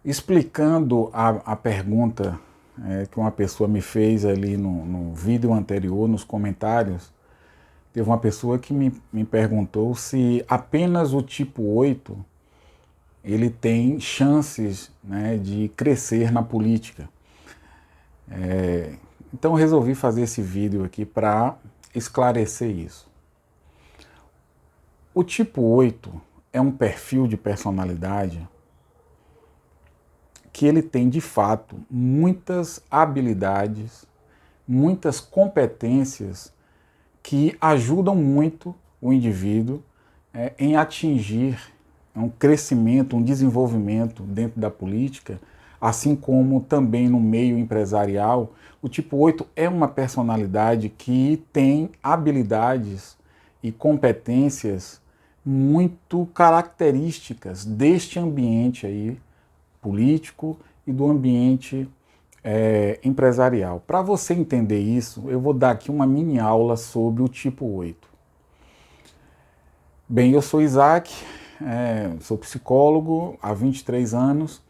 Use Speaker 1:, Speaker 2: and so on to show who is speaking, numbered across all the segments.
Speaker 1: Explicando a pergunta que uma pessoa me fez ali no vídeo anterior, nos comentários, teve uma pessoa que me perguntou se apenas o tipo 8 ele tem chances, né, de crescer na política. Então eu resolvi fazer esse vídeo aqui para esclarecer isso. O tipo 8 é um perfil de personalidade que ele tem de fato muitas habilidades, muitas competências que ajudam muito o indivíduo em atingir um crescimento, um desenvolvimento dentro da política, assim como também no meio empresarial. O tipo 8 é uma personalidade que tem habilidades e competências muito características deste ambiente aí político e do ambiente empresarial. Para você entender isso, eu vou dar aqui uma mini aula sobre o tipo 8. Bem, eu sou Isaac, sou psicólogo há 23 anos,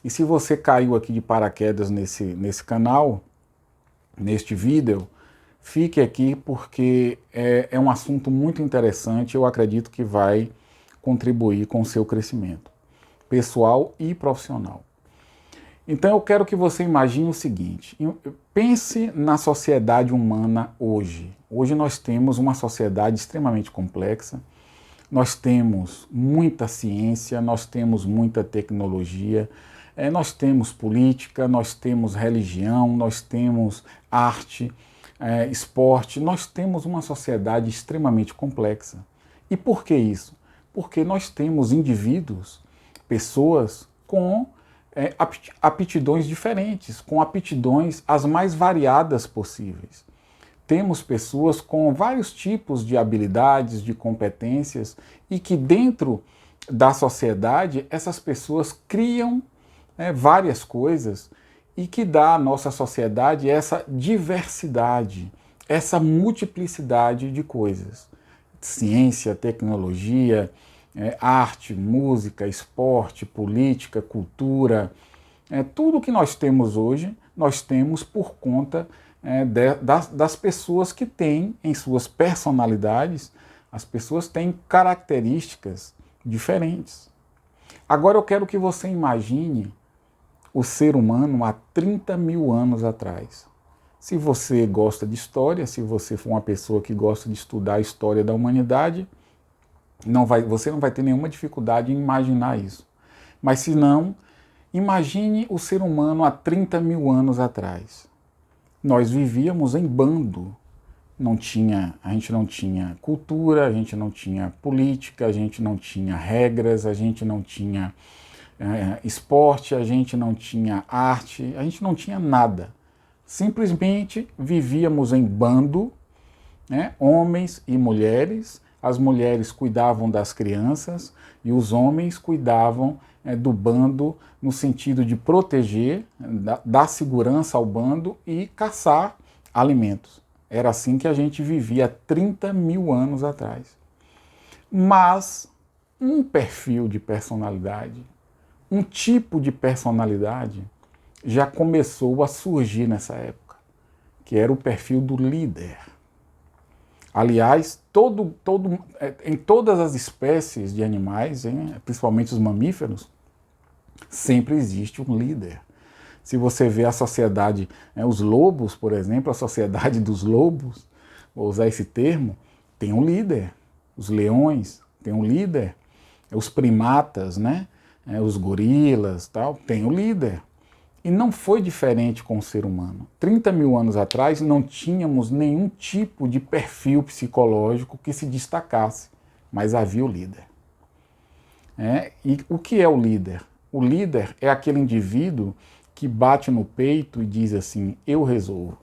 Speaker 1: e se você caiu aqui de paraquedas nesse canal, neste vídeo, fique aqui porque é um assunto muito interessante, eu acredito que vai contribuir com o seu crescimento pessoal e profissional. Então eu quero que você imagine o seguinte, pense na sociedade humana hoje. Hoje nós temos uma sociedade extremamente complexa, nós temos muita ciência, nós temos muita tecnologia, nós temos política, nós temos religião, nós temos arte, esporte, nós temos uma sociedade extremamente complexa. E por que isso? Porque nós temos indivíduos, pessoas com aptidões diferentes, com aptidões as mais variadas possíveis. Temos pessoas com vários tipos de habilidades, de competências, e que dentro da sociedade essas pessoas criam várias coisas e que dá à nossa sociedade essa diversidade, essa multiplicidade de coisas. Ciência, tecnologia, arte, música, esporte, política, cultura, tudo que nós temos hoje, nós temos por conta das pessoas que têm em suas personalidades, as pessoas têm características diferentes. Agora eu quero que você imagine o ser humano há 30 mil anos atrás. Se você gosta de história, se você for uma pessoa que gosta de estudar a história da humanidade, você não vai ter nenhuma dificuldade em imaginar isso. Mas se não, imagine o ser humano há 30 mil anos atrás. Nós vivíamos em bando. A gente não tinha cultura, a gente não tinha política, a gente não tinha regras, a gente não tinha esporte, a gente não tinha arte, a gente não tinha nada. Simplesmente vivíamos em bando, homens e mulheres. As mulheres cuidavam das crianças e os homens cuidavam do bando no sentido de proteger, dar segurança ao bando e caçar alimentos. Era assim que a gente vivia 30 mil anos atrás. Mas um perfil de personalidade, um tipo de personalidade já começou a surgir nessa época, que era o perfil do líder. Aliás, em todas as espécies de animais, principalmente os mamíferos, sempre existe um líder. Se você vê a sociedade, os lobos, por exemplo, a sociedade dos lobos, vou usar esse termo, tem um líder. Os leões têm um líder. Os primatas, os gorilas, tem um líder. E não foi diferente com o ser humano. 30 mil anos atrás não tínhamos nenhum tipo de perfil psicológico que se destacasse, mas havia o líder. E o que é o líder? O líder é aquele indivíduo que bate no peito e diz assim, eu resolvo.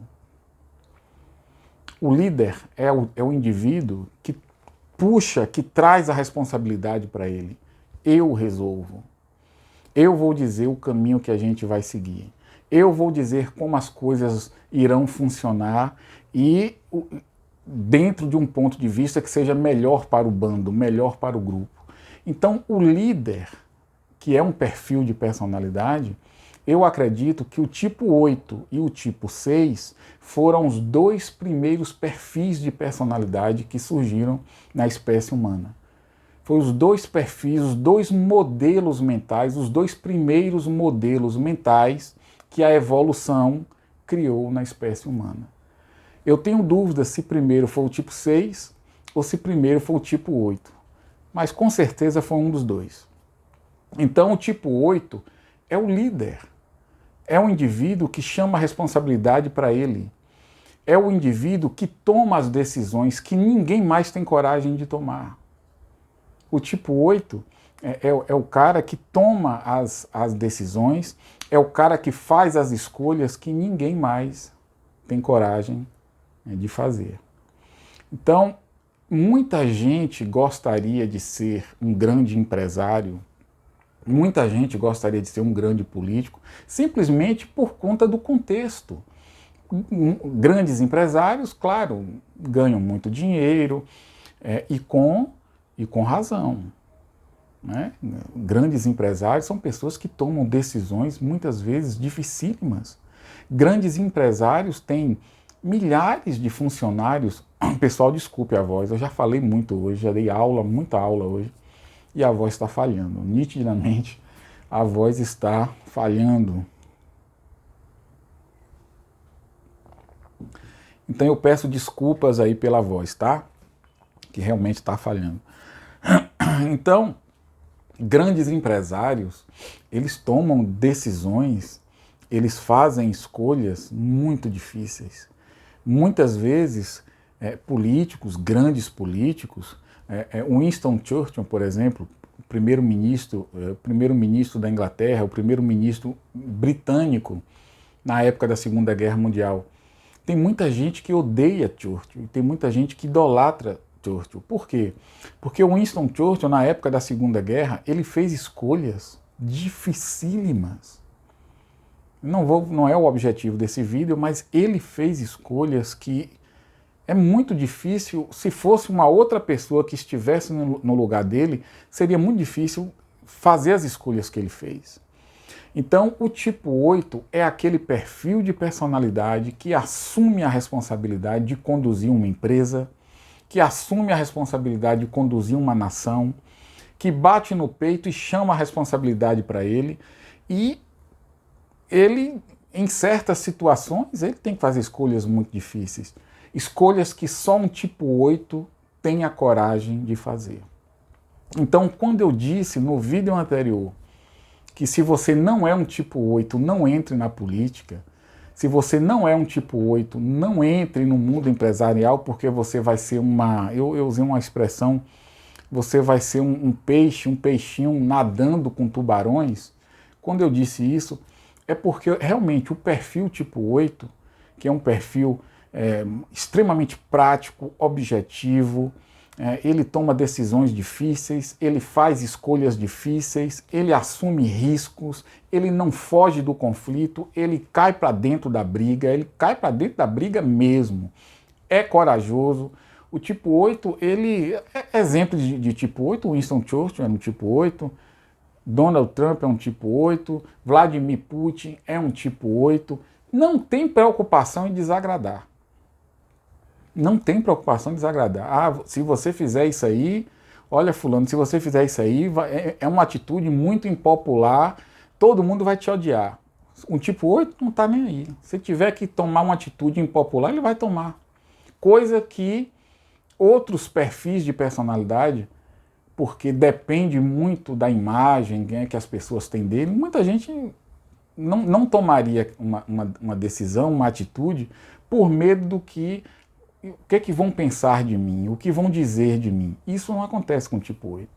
Speaker 1: O líder é o indivíduo que puxa, que traz a responsabilidade para ele. Eu resolvo. Eu vou dizer o caminho que a gente vai seguir. Eu vou dizer como as coisas irão funcionar e dentro de um ponto de vista que seja melhor para o bando, melhor para o grupo. Então, o líder que é um perfil de personalidade, eu acredito que o tipo 8 e o tipo 6 foram os dois primeiros perfis de personalidade que surgiram na espécie humana. Foram os dois perfis, os dois modelos mentais, os dois primeiros modelos mentais que a evolução criou na espécie humana. Eu tenho dúvidas se primeiro foi o tipo 6 ou se primeiro foi o tipo 8, mas com certeza foi um dos dois. Então o tipo 8 é o líder, é o indivíduo que chama a responsabilidade para ele, é o indivíduo que toma as decisões que ninguém mais tem coragem de tomar. O tipo 8 é o cara que toma as decisões, é o cara que faz as escolhas que ninguém mais tem coragem de fazer. Então, muita gente gostaria de ser um grande empresário, muita gente gostaria de ser um grande político, simplesmente por conta do contexto. Grandes empresários, claro, ganham muito dinheiro e com razão. Né? Grandes empresários são pessoas que tomam decisões muitas vezes dificílimas. Grandes empresários têm milhares de funcionários. Pessoal, desculpe a voz, eu já falei muito hoje, já dei aula, muita aula hoje, e a voz está falhando. Nitidamente, a voz está falhando. Então eu peço desculpas aí pela voz, tá? Que realmente está falhando. Então, grandes empresários, eles tomam decisões, eles fazem escolhas muito difíceis. Muitas vezes, políticos, grandes políticos, Winston Churchill, por exemplo, primeiro-ministro da Inglaterra, o primeiro-ministro britânico na época da Segunda Guerra Mundial. Tem muita gente que odeia Churchill, tem muita gente que idolatra Churchill. Por quê? Porque o Winston Churchill, na época da Segunda Guerra, ele fez escolhas dificílimas. Não é o objetivo desse vídeo, mas ele fez escolhas que é muito difícil. Se fosse uma outra pessoa que estivesse no lugar dele, seria muito difícil fazer as escolhas que ele fez. Então, o tipo 8 é aquele perfil de personalidade que assume a responsabilidade de conduzir uma empresa, que assume a responsabilidade de conduzir uma nação, que bate no peito e chama a responsabilidade para ele, e ele, em certas situações, ele tem que fazer escolhas muito difíceis. Escolhas que só um tipo 8 tem a coragem de fazer. Então, quando eu disse no vídeo anterior que se você não é um tipo 8, não entre na política, se você não é um tipo 8, não entre no mundo empresarial, porque você vai ser eu usei uma expressão, você vai ser um peixe, um peixinho nadando com tubarões. Quando eu disse isso, é porque realmente o perfil tipo 8, que é um perfil extremamente prático, objetivo, ele toma decisões difíceis, ele faz escolhas difíceis, ele assume riscos, ele não foge do conflito, ele cai para dentro da briga, ele cai para dentro da briga mesmo, é corajoso. O tipo 8, ele é exemplo de tipo 8, Winston Churchill é um tipo 8, Donald Trump é um tipo 8, Vladimir Putin é um tipo 8, não tem preocupação em desagradar. Não tem preocupação em desagradar. Ah, se você fizer isso aí, olha fulano, se você fizer isso aí, é uma atitude muito impopular, todo mundo vai te odiar. Um tipo 8 não está nem aí. Se tiver que tomar uma atitude impopular, ele vai tomar. Coisa que outros perfis de personalidade, porque depende muito da imagem que as pessoas têm dele, muita gente não tomaria uma decisão, uma atitude, por medo do que o que vão pensar de mim, o que vão dizer de mim. Isso não acontece com o tipo 8.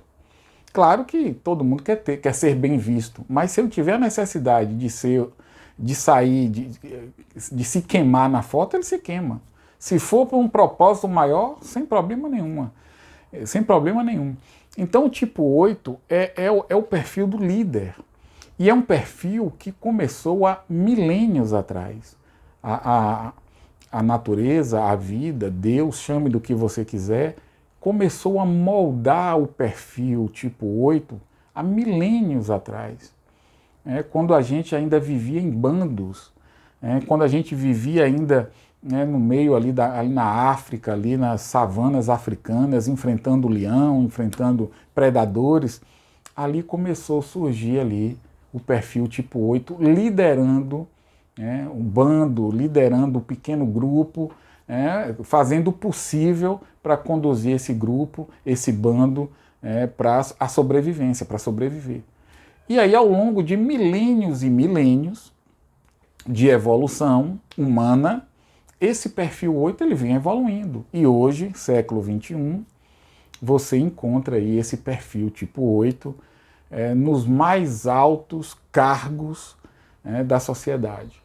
Speaker 1: Claro que todo mundo quer ser bem visto, mas se eu tiver a necessidade de sair, de se queimar na foto, ele se queima. Se for para um propósito maior, sem problema nenhum. Sem problema nenhum. Então o tipo 8 é o perfil do líder. E é um perfil que começou há milênios atrás. A natureza, a vida, Deus, chame do que você quiser, começou a moldar o perfil tipo 8 há milênios atrás, quando a gente ainda vivia em bandos, quando a gente vivia ainda no meio ali, ali na África, ali nas savanas africanas, enfrentando o leão, enfrentando predadores, ali começou a surgir ali o perfil tipo 8, liderando um bando, liderando um pequeno grupo, fazendo o possível para conduzir esse grupo, esse bando, para a sobrevivência, para sobreviver. E aí, ao longo de milênios e milênios de evolução humana, esse perfil 8 ele vem evoluindo. E hoje, século XXI, você encontra aí esse perfil tipo 8 nos mais altos cargos da sociedade.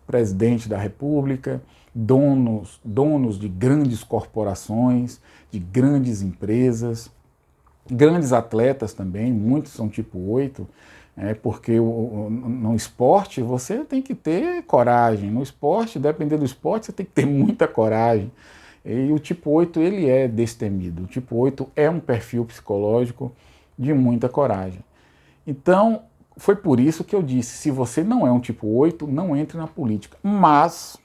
Speaker 1: Presidente da República, donos de grandes corporações, de grandes empresas, grandes atletas também, muitos são tipo 8, porque no esporte você tem que ter coragem, no esporte, dependendo do esporte, você tem que ter muita coragem. E o tipo 8 ele é destemido, o tipo 8 é um perfil psicológico de muita coragem. Então, foi por isso que eu disse, se você não é um tipo 8, não entre na política. Mas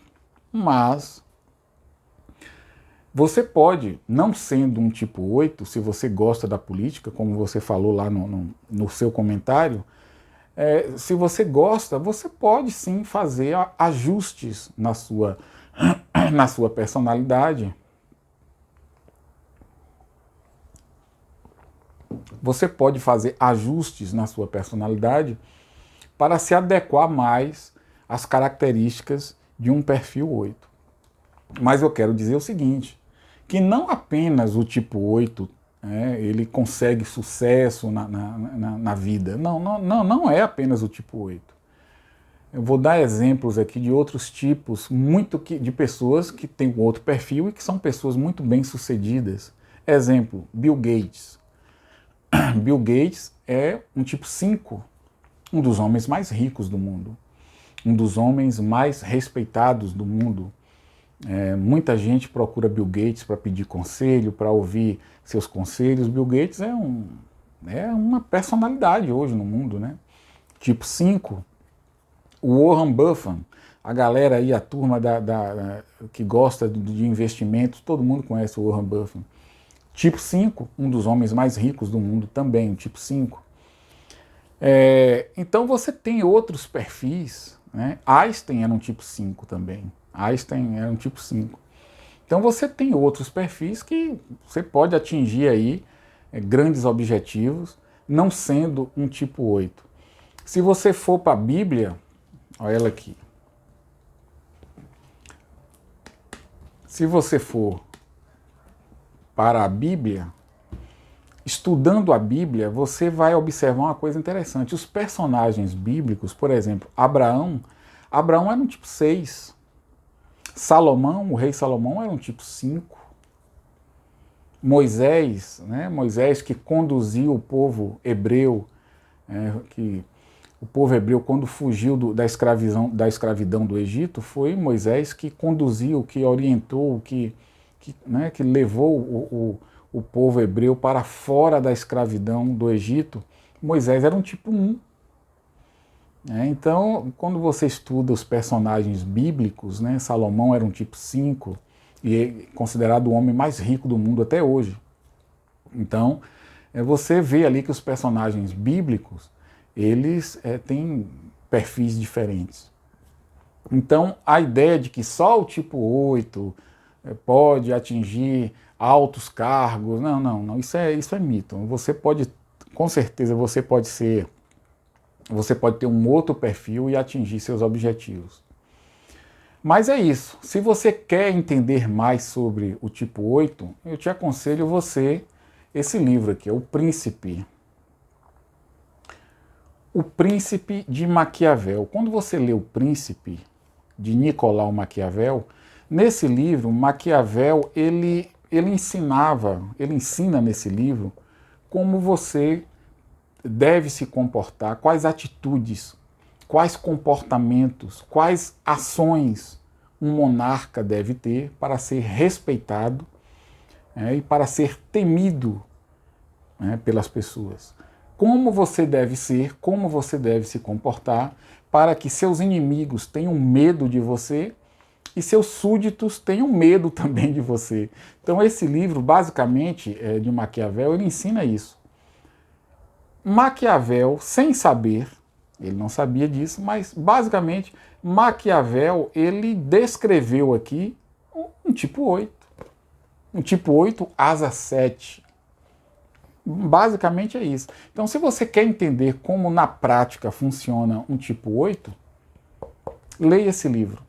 Speaker 1: você pode, não sendo um tipo 8, se você gosta da política, como você falou lá no seu comentário, se você gosta, você pode sim fazer ajustes na sua personalidade. Você pode fazer ajustes na sua personalidade para se adequar mais às características de um perfil 8. Mas eu quero dizer o seguinte, que não apenas o tipo 8 ele consegue sucesso na vida. Não é apenas o tipo 8. Eu vou dar exemplos aqui de outros tipos, de pessoas que têm outro perfil e que são pessoas muito bem-sucedidas. Exemplo, Bill Gates. Bill Gates é um tipo 5, um dos homens mais ricos do mundo, um dos homens mais respeitados do mundo. Muita gente procura Bill Gates para pedir conselho, para ouvir seus conselhos. Bill Gates é uma personalidade hoje no mundo, né? Tipo 5. O Warren Buffett, a galera aí, a turma que gosta de investimentos, todo mundo conhece o Warren Buffett. Tipo 5, um dos homens mais ricos do mundo também, tipo 5. Então você tem outros perfis, né? Einstein era um tipo 5 também. Einstein era um tipo 5. Então você tem outros perfis que você pode atingir aí grandes objetivos, não sendo um tipo 8. Se você for para a Bíblia, olha ela aqui. Se você for para a Bíblia, estudando a Bíblia, você vai observar uma coisa interessante. Os personagens bíblicos, por exemplo, Abraão era um tipo 6. Salomão, o rei Salomão, era um tipo 5. Moisés, Moisés que conduziu o povo hebreu, o povo hebreu quando fugiu da escravidão do Egito, foi Moisés que conduziu, que orientou, que levou o povo hebreu para fora da escravidão do Egito. Moisés era um tipo 1. Então, quando você estuda os personagens bíblicos, Salomão era um tipo 5 e é considerado o homem mais rico do mundo até hoje. Então, você vê ali que os personagens bíblicos, eles têm perfis diferentes. Então, a ideia de que só o tipo 8 pode atingir altos cargos, não, isso é mito. Você pode, com certeza, você pode ter um outro perfil e atingir seus objetivos. Mas é isso. Se você quer entender mais sobre o tipo 8, eu te aconselho esse livro aqui, é O Príncipe. O Príncipe de Maquiavel. Quando você lê O Príncipe, de Nicolau Maquiavel, nesse livro, Maquiavel, ele ensina nesse livro como você deve se comportar, quais atitudes, quais comportamentos, quais ações um monarca deve ter para ser respeitado e para ser temido pelas pessoas. como você deve ser, como você deve se comportar, para que seus inimigos tenham medo de você e seus súditos tenham medo também de você. Então esse livro, basicamente, de Maquiavel, ele ensina isso. Maquiavel, sem saber, ele não sabia disso, mas basicamente Maquiavel, ele descreveu aqui um tipo 8. Um tipo 8, asa 7. Basicamente é isso. Então, se você quer entender como na prática funciona um tipo 8, leia esse livro.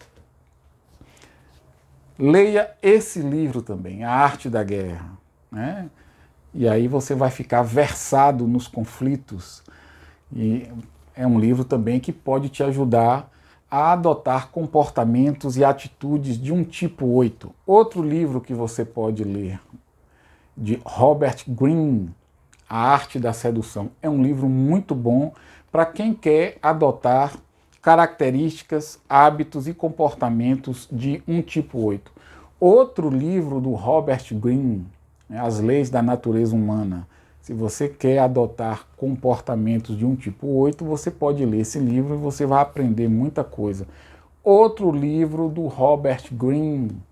Speaker 1: Leia esse livro também, A Arte da Guerra, né? E aí você vai ficar versado nos conflitos. E é um livro também que pode te ajudar a adotar comportamentos e atitudes de um tipo 8. Outro livro que você pode ler, de Robert Greene, A Arte da Sedução. É um livro muito bom para quem quer adotar características, hábitos e comportamentos de um tipo 8. Outro livro do Robert Greene, As Leis da Natureza Humana. Se você quer adotar comportamentos de um tipo 8, você pode ler esse livro e você vai aprender muita coisa. Outro livro do Robert Greene,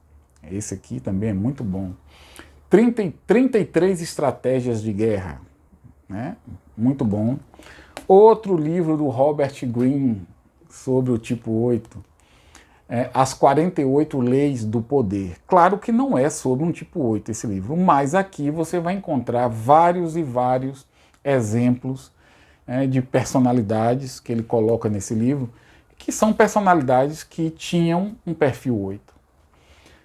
Speaker 1: esse aqui também é muito bom. 33 Estratégias de Guerra, né? Muito bom. Outro livro do Robert Greene sobre o tipo 8, As 48 Leis do Poder. Claro que não é sobre um tipo 8 esse livro, mas aqui você vai encontrar vários e vários exemplos de personalidades que ele coloca nesse livro, que são personalidades que tinham um perfil 8.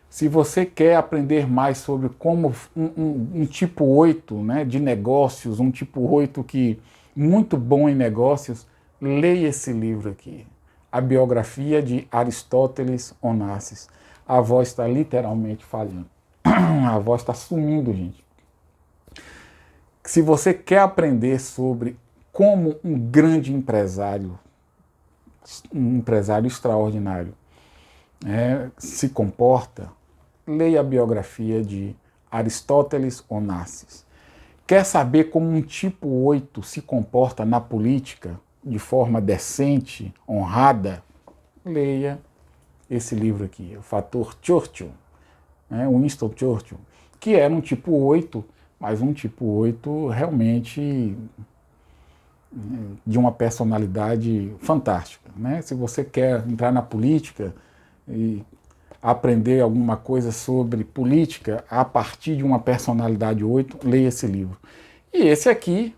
Speaker 1: Se você quer aprender mais sobre como um tipo 8, né, de negócios, um tipo 8 que muito bom em negócios, leia esse livro aqui. A biografia de Aristóteles Onassis. A voz está literalmente falhando. A voz está sumindo, gente. Se você quer aprender sobre como um grande empresário, um empresário extraordinário, se comporta, leia a biografia de Aristóteles Onassis. Quer saber como um tipo 8 se comporta na política de forma decente, honrada? Leia esse livro aqui, O Fator Churchill, Winston Churchill, que era um tipo 8, mas um tipo 8 realmente de uma personalidade fantástica, né? Se você quer entrar na política e aprender alguma coisa sobre política a partir de uma personalidade 8, leia esse livro. E esse aqui,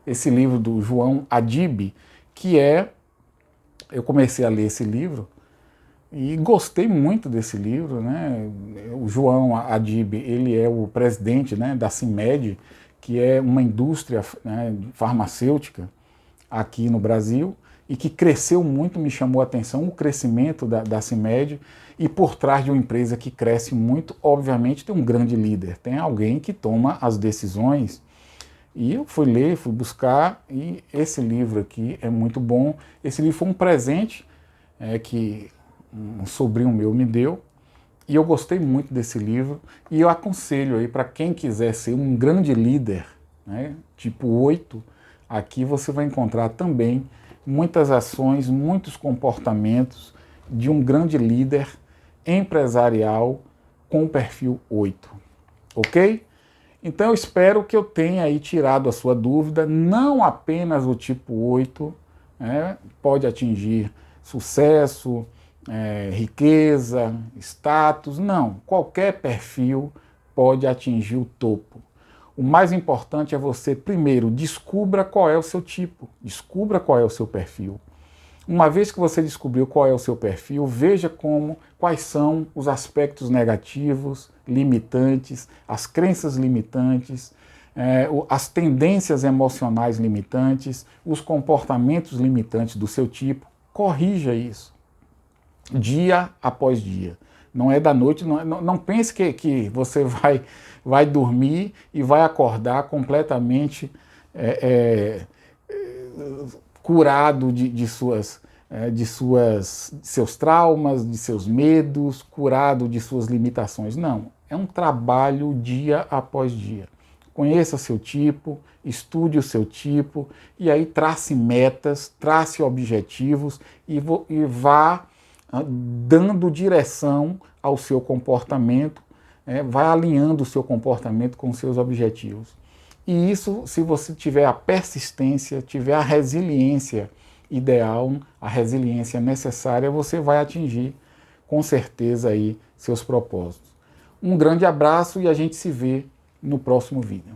Speaker 1: esse livro do João Adib, que eu comecei a ler esse livro e gostei muito desse livro, né? O João Adib, ele é o presidente, né, da CIMED, que é uma indústria, né, farmacêutica aqui no Brasil, e que cresceu muito, me chamou a atenção o crescimento da CIMED, e por trás de uma empresa que cresce muito, obviamente tem um grande líder, tem alguém que toma as decisões. E eu fui ler, fui buscar, e esse livro aqui é muito bom. Esse livro foi um presente que um sobrinho meu me deu, e eu gostei muito desse livro, e eu aconselho aí para quem quiser ser um grande líder, né, tipo 8, aqui você vai encontrar também muitas ações, muitos comportamentos de um grande líder empresarial com o perfil 8, ok? Então eu espero que eu tenha aí tirado a sua dúvida. Não apenas o tipo 8 pode atingir sucesso, riqueza, status, não. Qualquer perfil pode atingir o topo. O mais importante é você, primeiro, descubra qual é o seu tipo, descubra qual é o seu perfil. Uma vez que você descobriu qual é o seu perfil, veja quais são os aspectos negativos, limitantes, as crenças limitantes, as tendências emocionais limitantes, os comportamentos limitantes do seu tipo. Corrija isso, dia após dia. Não é da noite, não pense que você vai dormir e vai acordar completamente curado de seus traumas, de seus medos, curado de suas limitações. Não, é um trabalho dia após dia. Conheça seu tipo, estude o seu tipo e aí trace metas, trace objetivos e vá dando direção ao seu comportamento, vai alinhando o seu comportamento com os seus objetivos. E isso, se você tiver a persistência, tiver a resiliência ideal, a resiliência necessária, você vai atingir com certeza aí seus propósitos. Um grande abraço e a gente se vê no próximo vídeo.